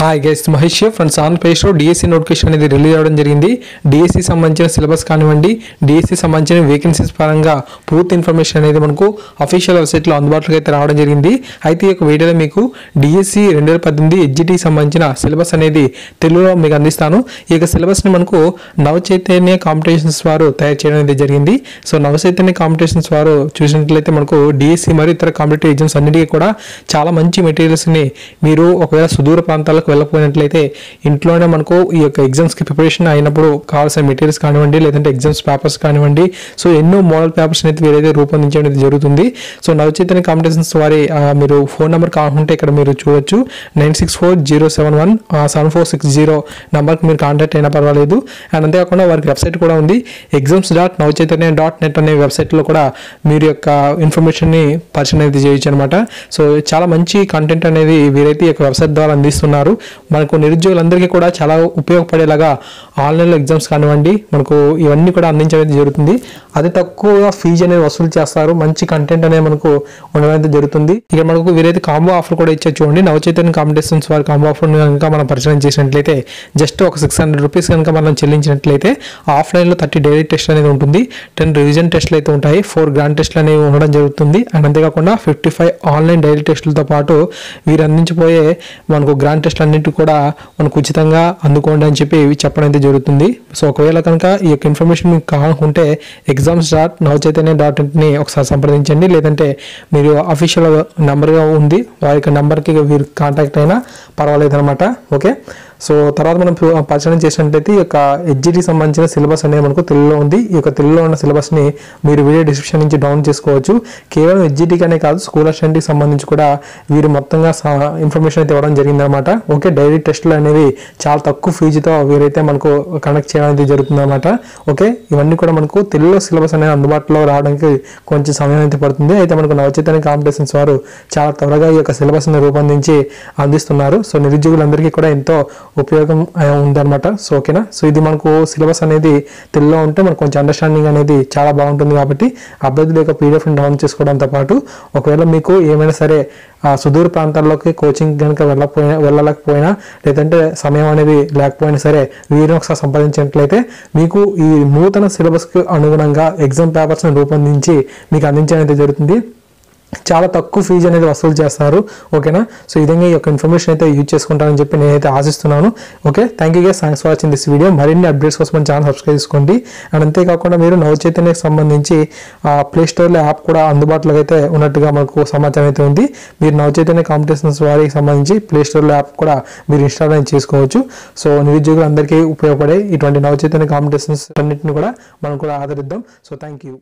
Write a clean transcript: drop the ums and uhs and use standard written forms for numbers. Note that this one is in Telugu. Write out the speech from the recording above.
హాయ్ గైస్, మహేష్ ఫ్రెండ్స్ ఆంధ్రప్రదేశ్లో డిఎస్సి నోటిఫికేషన్ అనేది రిలీజ్ అవ్వడం జరిగింది. డిఎస్సి సంబంధించిన సిలబస్ కానివ్వండి, డిఎస్సి సంబంధించిన వేకెన్సీస్ పరంగా పూర్తి ఇన్ఫర్మేషన్ అనేది మనకు అఫీషియల్ వెబ్సైట్లో అందుబాటులోకి అయితే రావడం జరిగింది. అయితే ఈ యొక్క వీడియోలో మీకు డిఎస్సి 2018 హెచ్జిటికి సంబంధించిన సిలబస్ అనేది తెలుగులో మీకు అందిస్తాను. ఈ యొక్క సిలబస్ని మనకు నవచైతన్య కాంపిటీషన్స్ వారు తయారు చేయడం అనేది జరిగింది. సో నవచైతన్య కాంపిటీషన్స్ వారు చూసినట్లయితే మనకు డిఎస్సి మరియు ఇతర కాంపిటేటివ్ ఎగ్జామ్స్ అన్నిటికీ కూడా చాలా మంచి మెటీరియల్స్ని మీరు ఒకవేళ సుదూర ప్రాంతాలకు వెళ్ళకపోయినట్లయితే ఇంట్లోనే మనకు ఈ యొక్క ఎగ్జామ్స్కి ప్రిపరేషన్ అయినప్పుడు కావాల్సిన మెటీరియల్స్ కానివ్వండి, లేదంటే ఎగ్జామ్స్ పేపర్స్ కానివ్వండి, సో ఎన్నో మోడల్ పేపర్స్ అయితే వీరైతే రూపొందించడం జరుగుతుంది. సో నవచైతన్య కాంపిటీషన్స్ వారి మీరు ఫోన్ నెంబర్ కావాలంటే ఇక్కడ మీరు చూడొచ్చు. 9640717460 నెంబర్కి మీరు కాంటాక్ట్ అయినా పర్వాలేదు. అండ్ అంతేకాకుండా వారికి వెబ్సైట్ కూడా ఉంది. exams.navchaitanya.net అనే వెబ్సైట్లో కూడా మీరు యొక్క ఇన్ఫర్మేషన్ని పరిచయం అయితే చేయొచ్చు అనమాట. సో చాలా మంచి కంటెంట్ అనేది వీరైతే ఈ యొక్క వెబ్సైట్ ద్వారా అందిస్తున్నారు. మనకు నిరుద్యోగులందరికీ కూడా చాలా ఉపయోగపడేలాగా ఆన్లైన్లో ఎగ్జామ్స్ కానివ్వండి, మనకు ఇవన్నీ కూడా అందించడం జరుగుతుంది. అతి తక్కువ ఫీజు అనేది వసూలు చేస్తారు. మంచి కంటెంట్ అనేది మనకు ఉండడం జరుగుతుంది. ఇక మనకు వీరైతే కాంబో ఆఫర్ కూడా ఇచ్చే చూడండి. నవచైతన్య కాంపిటీషన్స్ వారి కాంబో ఆఫర్ కనుక మనం పరిచయం చేసినట్లయితే జస్ట్ ఒక 600 రూపీస్ కనుక మనం చెల్లించినట్లయితే ఆఫ్లైన్లో 30 డైలీ టెస్ట్ అనేది ఉంటుంది, 10 రివిజన్ టెస్ట్లు అయితే ఉంటాయి, 4 గ్రాండ్ టెస్ట్లు అనేవి ఉండడం జరుగుతుంది. అండ్ అంతేకాకుండా 55 ఆన్లైన్ డైలీ టెస్టులతో పాటు వీరు అందించబోయే మనకు గ్రాండ్ టెస్ట్లు అన్నింటి కూడా మనకు ఉచితంగా అందుకోండి అని చెప్పి చెప్పడం అయితే జరుగుతుంది. సో ఒకవేళ కనుక ఈ యొక్క ఇన్ఫర్మేషన్ మీకు కావాలనుకుంటే exams.navchaitanya.netని ఒకసారి సంప్రదించండి, లేదంటే మీరు అఫీషియల్ నెంబర్గా ఉంది వారి యొక్క నెంబర్కి మీరు కాంటాక్ట్ అయినా పర్వాలేదు అనమాట. ఓకే, సో తర్వాత మనం పరిచయం చేసినట్లయితే ఈ యొక్క హెచ్జిటికి సంబంధించిన సిలబస్ అనేది మనకు తెలుగులో ఉంది. ఈ యొక్క తెలుగులో ఉన్న సిలబస్ని మీరు వీడియో డిస్క్రిప్షన్ నుంచి డౌన్ చేసుకోవచ్చు. కేవలం హెచ్జిటికి అనే కాదు, స్కూల్ అసిస్టెంట్కి సంబంధించి కూడా వీరు మొత్తంగా ఇన్ఫర్మేషన్ అయితే ఇవ్వడం జరిగిందనమాట. ఓకే, డైలీ టెస్టులు అనేవి చాలా తక్కువ ఫీజుతో వీరైతే మనకు కనెక్ట్ చేయడం అయితే జరుగుతుందన్నమాట. ఓకే, ఇవన్నీ కూడా మనకు తెలుగులో సిలబస్ అనేది అందుబాటులో రావడానికి కొంచెం సమయం అయితే పడుతుంది. అయితే మనకు నవచైతన్య కాంపిటీషన్స్ వారు చాలా త్వరగా ఈ యొక్క సిలబస్ని రూపొందించి అందిస్తున్నారు. సో నిరుద్యోగులందరికీ కూడా ఎంతో ఉపయోగం ఉందన్నమాట. సో ఓకేనా, సో ఇది మనకు సిలబస్ అనేది తెలుగులో ఉంటే మనకు కొంచెం అండర్స్టాండింగ్ అనేది చాలా బాగుంటుంది. కాబట్టి అభ్యర్థుల యొక్క పీడిఎఫ్ని డౌన్ చేసుకోవడంతో పాటు ఒకవేళ మీకు ఏమైనా సరే సుదూర ప్రాంతాల్లోకి కోచింగ్ కనుక వెళ్ళలేకపోయినా, లేదంటే సమయం అనేది లేకపోయినా సరే వీరిని ఒకసారి సంపాదించినట్లయితే మీకు ఈ నూతన సిలబస్కి అనుగుణంగా ఎగ్జామ్ పేపర్స్ని రూపొందించి మీకు అందించడం అయితే జరుగుతుంది. చాలా తక్కువ ఫీజు అనేది వసూలు చేస్తారు. ఓకేనా, సో ఈ విధంగా ఈ యొక్క ఇన్ఫర్మేషన్ అయితే యూజ్ చేసుకుంటానని చెప్పి నేనైతే ఆశిస్తున్నాను. Okay, thank you guys, thanks for watching this video. మరిన్ని అప్డేట్స్ కోసం మన ఛానల్ సబ్స్క్రైబ్ చేసుకోండి. అండ్ అంతేకాకుండా మీరు నవచైతన్యకి సంబంధించి ప్లే స్టోర్లో యాప్ కూడా అందుబాటులో అయితే ఉన్నట్టుగా మనకు సమాచారం అయితే ఉంది. మీరు నవచైతన్య కాంపిటీషన్స్ వారికి సంబంధించి ప్లే స్టోర్లో యాప్ కూడా మీరు ఇన్స్టాల్ చేసుకోవచ్చు. సో నిరుద్యోగులందరికీ ఉపయోగపడే ఇటువంటి నవచైతన్య కాంపిటీషన్స్ అన్నింటిని కూడా మనం కూడా ఆదరిద్దాం. So thank you.